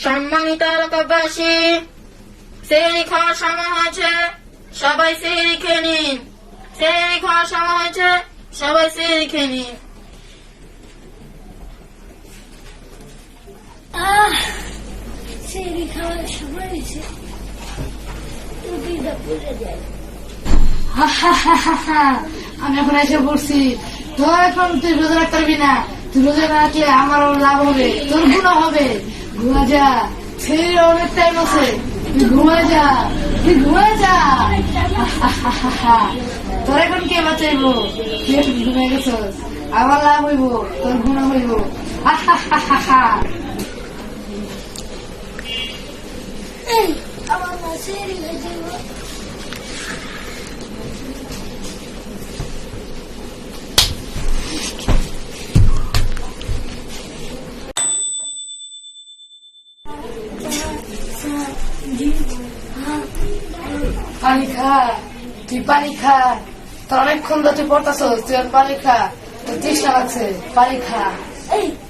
সম্মানিত এলাকাবাসী, সেহরি খাওয়ার সময় হয়েছে, সবাই সেহরি খেয়ে নিন। সেহরি খাওয়ার সময় হয়েছে, সবাই সেহরি খেয়ে নিন। সেহরি খাওয়ার সময় হয়েছে, আমি এখন এসে পড়ছি। তো এখন তুই রোজা রাখতে পারবি না। তুই রোজা না রাখলে আমারও লাভ হবে, তোর গুণা হবে। ঘুমা যা, ছেলে অনেক টাইম আছে। তুই ঘুমা যা, তুই ঘুমা যা। তোর এখন কে বাঁচাইবো? তুই এখন ঘুমে গেছস, আমার লাভ হইব, তোর গুণা হইব। আমার মা সেহরি খাইতে পানি খা, তুই পানি খা। তোর অনেকক্ষণ ধরে তুই পড়তাছস, তুই আর পানি খা। তোর তৃষ্ণা লাগছে, পানি খা।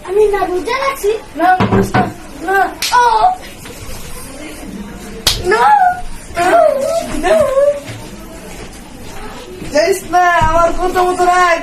আমি না রোজা রাখছি। না না, ও না যাইস না, আমার কথা মতো রাখ।